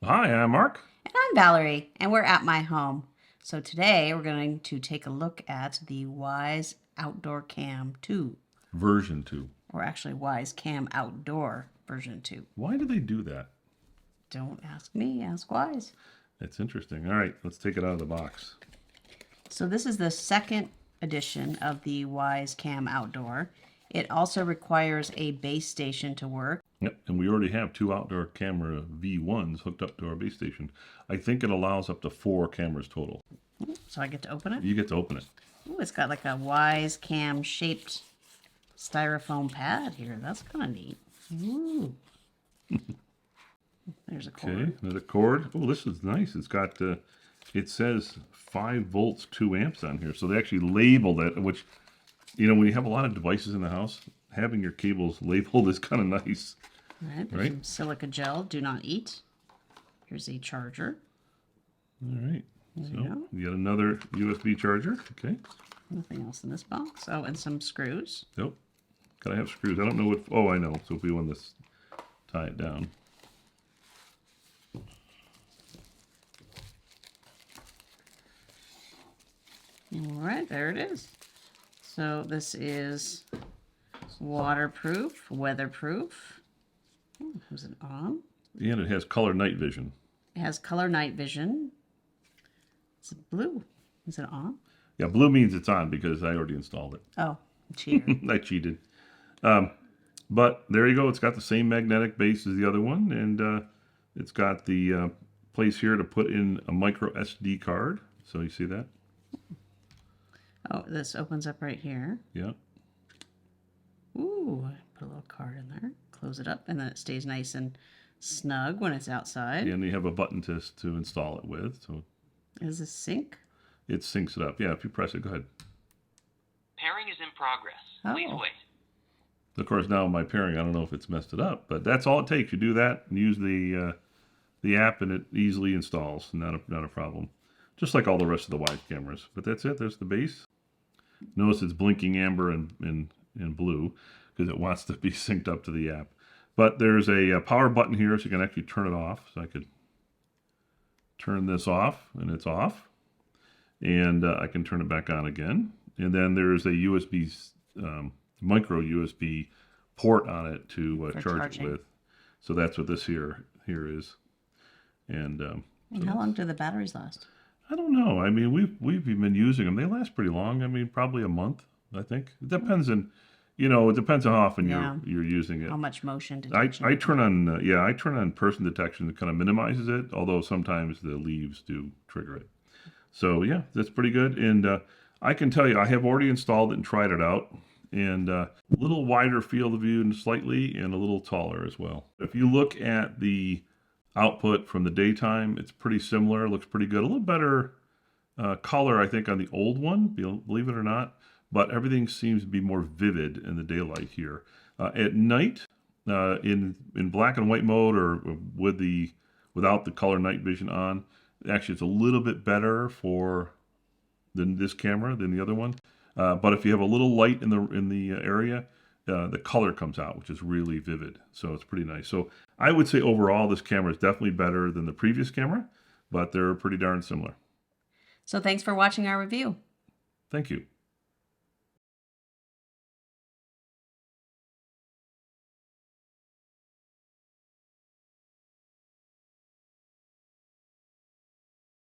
Hi, I'm Mark. And I'm Valerie, and we're at my home. So today we're going to take a look at the Wyze Outdoor Cam 2, Version 2. or actually Wyze Cam Outdoor version 2. Why do they do that? Don't ask me, ask Wyze. It's interesting. All right, let's take it out of the box. So this is the second edition of the Wyze Cam Outdoor. It also requires a base station to work. Yep, and we already have 2 outdoor camera V1s hooked up to our base station. I think it allows up to 4 cameras total. So I get to open it. You get to open it. Ooh, it's got like a Wyze Cam shaped styrofoam pad here. That's kind of neat. Ooh. There's a cord. Okay, another cord. Oh, this is nice. It's got, it says 5 volts, 2 amps on here. So they actually labeled it, which, you know, when you have a lot of devices in the house, having your cables labeled is kind of nice. All right, there's some silica gel, do not eat. Here's a charger. All right. There So you got another USB charger. Okay. Nothing else in this box. Oh, and some screws. Nope. Gotta have screws. I don't know what. Oh, I know. So if we want to tie it down. All right, there it is. So this is waterproof, weatherproof. Oh, is it on? And it has color night vision. It has color night vision. It's blue. Is it on? Yeah, blue means it's on because I already installed it. Oh, cheater. I cheated. But there you go. It's got the same magnetic base as the other one, and it's got the place here to put in a micro SD card. So you see that? Oh, this opens up right here. Yeah. Ooh, put a little card in there. Close it up, and then it stays nice and snug when it's outside. And you have a button to install it with. So Is this sync? it syncs it up. Yeah, if you press it, go ahead. Pairing is in progress. Please Oh. wait. Of course, now my pairing, I don't know if it's messed it up, but that's all it takes. You do that and use the app, and it easily installs. Not a problem. Just like all the rest of the Wyze cameras. But that's it. There's the base. Notice it's blinking amber and blue because it wants to be synced up to the app. But there's a power button here, so you can actually turn it off. So I could turn this off, and it's off. And I can turn it back on again. And then there's a USB, micro USB port on it to charge it with. So that's what this here is. And And how long do the batteries last? I don't know. I mean, we've been using them. They last pretty long. I mean, probably a month. I think it depends on, it depends on how often you're using it. How much motion detection? I turn on I turn on person detection. It kind of minimizes it, although sometimes the leaves do trigger it. So yeah, that's pretty good. And I can tell you, I have already installed it and tried it out. And a little wider field of view and slightly, and a little taller as well. If you look at the output from the daytime, it's pretty similar. It looks pretty good. A little better color, I think, on the old one, believe it or not. But everything seems to be more vivid in the daylight here. At night, in black and white mode, or without the color night vision on, actually it's a little bit better than this camera than the other one. But if you have a little light in the area, the color comes out, which is really vivid. So it's pretty nice. So I would say overall, this camera is definitely better than the previous camera, but they're pretty darn similar. So thanks for watching our review. Thank you.